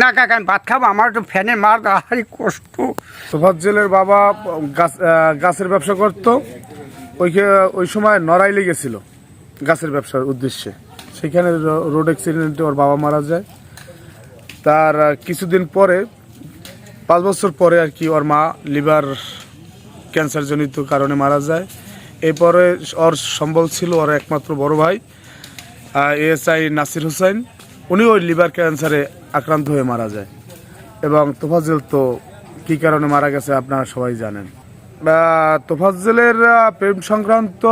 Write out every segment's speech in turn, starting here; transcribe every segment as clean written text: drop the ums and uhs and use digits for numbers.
না কাকা আমি ভাত খাবো, আমার তো ফ্যানের মার আহারি কষ্ট। তোফাজ্জলের বাবা গাছের ব্যবসা করত, ওই সময় নড়াইলে গেছিল গাছের ব্যবসার উদ্দেশ্যে। সেখানে রোড অ্যাক্সিডেন্টে ওর বাবা মারা যায়। তার কিছুদিন পরে 5 বছর পরে আর কি ওর মা লিভার ক্যান্সারজনিত কারণে মারা যায়। এরপরে ওর সম্বল ছিল ওর একমাত্র বড় ভাই এএসআই নাসির হোসেন, উনি ওই লিভার ক্যান্সারে আক্রান্ত হয়ে মারা যায়। এবং তোফাজ্জল তো কী কারণে মারা গেছে আপনারা সবাই জানেন। তোফাজ্জলের প্রেম সংক্রান্ত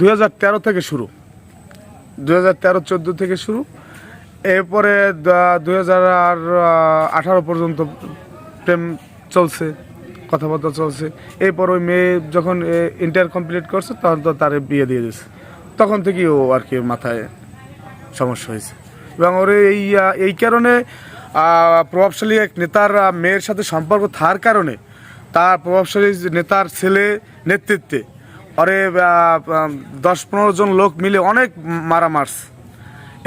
2013 থেকে শুরু, 2013-14 থেকে শুরু। এরপরে 2018 পর্যন্ত প্রেম চলছে, কথাবার্তা চলছে। এরপর ওই মেয়ে যখন ইন্টার কমপ্লিট করছে তখন তো তার বিয়ে দিয়ে দিয়েছে। তখন থেকেই ও আর কি মাথায় সমস্যা হয়েছে। এবং ওর এই কারণে প্রভাবশালী এক নেতার মেয়ের সাথে সম্পর্ক থাকার কারণে তার প্রভাবশালী নেতার ছেলে নেতৃত্বে ওরে 10-15 জন লোক মিলে অনেক মারা মারছে।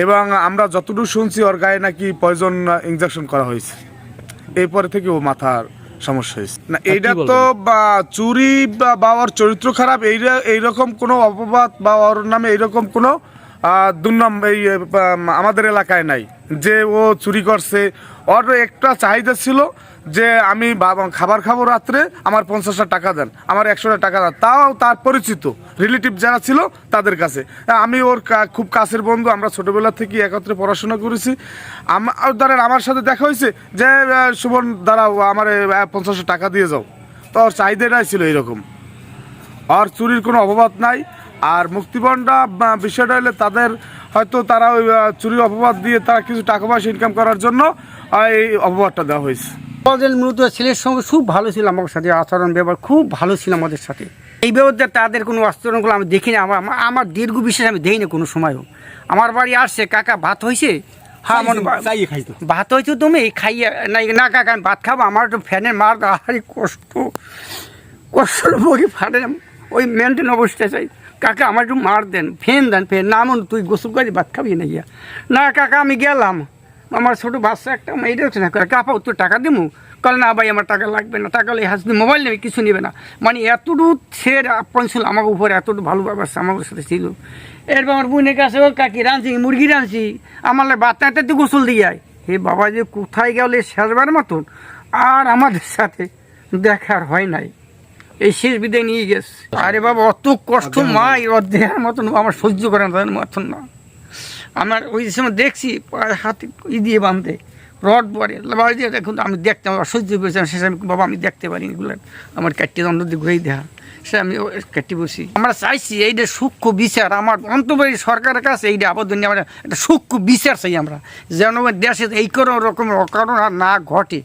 এবং আমরা যতটুকু শুনছি ওর গায়ে নাকি পয়জন ইনজেকশন করা হয়েছে। এরপরে থেকে ও মাথার সমস্যা হয়েছে। না এইটা তো চুরি বা ওর চরিত্র খারাপ এইরকম কোনো অপবাদ বা ওর নামে এইরকম কোনো দুর্নাম এই আমাদের এলাকায় নাই যে ও চুরি করছে। ওর একটা চাহিদা ছিল যে আমি খাবার খাবো রাত্রে, আমার 50টা টাকা দেন, আমার 100টা টাকা দেন। তাও তার পরিচিত রিলেটিভ যারা ছিল তাদের কাছে। আমি ওর খুব কাছের বন্ধু, আমরা ছোটোবেলা থেকে একত্রে পড়াশোনা করেছি। ধরেন আমার সাথে দেখা হয়েছে যে সুমন দাঁড়াও আমার 50টা টাকা দিয়ে যাও। তো ওর চাহিদাটাই ছিল এইরকম, আর চুরির কোনো অপবাদ নাই। আর মুক্তিপণটা বিষয়টা হলে তাদের হয়তো তারা ওই চুরির অপবাদ দিয়ে তারা কিছু টাকা পয়সা ইনকাম করার জন্য এই অপবাদটা দেওয়া হয়েছে। আমাদের মূলত ছেলের সঙ্গে খুব ভালো ছিল, আমার সাথে আচরণ ব্যবহার খুব ভালো ছিল আমাদের সাথে। এই ব্যবহারটা তাদের কোনো আচরণগুলো আমি দেখি না। আমার দীর্ঘ বিশ্বাস আমি দেই না কোনো সময়ও। আমার বাড়ি আসছে, কাকা ভাত হয়েছে, হ্যাঁ আমার ভাত হয়েছে, তুমি খাইয়ে নাই না কাকা আমি ভাত খাবো, আমার তো ফ্যানের মার আহারি কষ্ট বই ফাটে, ওই মেনটেন অবস্থায় চাই। কাকা আমার একটু মার দেন, ফ্যান দেন, ফ্যান না মন তুই গোসল করে ভাত খাবি না গিয়া। না কাকা আমি গেলাম, আমার ছোটো বাচ্চা একটা মেয়েটা হচ্ছে না, কাপা তোর টাকা দেবো, কল না ভাই আমার টাকা লাগবে না, টাকা এই হাসতে মোবাইল নেবে, কিছু নেবে না। মানে এতটুকু ছেড়ে আপন ছিল আমার উপরে, এতটুকু ভালো ব্যবস্থা আমার সাথে ছিল। এরপর আমার বোনের কাছে ও কাকি রাঁধছি, মুরগি রাঁধছি, আমার বাচ্চাটা তো গোসল দিয়ে হে বাবা যে কোথায় গেলে শেষবার মতন আর আমাদের সাথে দেখার হয় নাই, এই শেষ বিদায় নিয়ে গেছে। আরে বাবা অত কষ্ট মাই ওর দেহার মতন আমার সহ্য করে না, তাদের মতন না। আমার ওই সময় দেখছি হাতে দিয়ে বাঁধতে রড পরে বাড়ি দিয়ে দেখুন, আমি দেখতাম সহ্য করেছিলাম। শেষে আমি বাবা আমি দেখতে পারি এগুলো, আমার কাটতে দণ্ড দিয়ে ঘুরেই দেখা, সে আমি কাটতে বসি। আমরা চাইছি এইটা সূক্ষ্ম বিচার, আমার অন্তর্বর্তী সরকারের কাছে এইটা আবেদন নিয়ে আমরা একটা সূক্ষ্ম বিচার চাই আমরা, যেন দেশে এই কোনো রকমের অকারণ আর না ঘটে।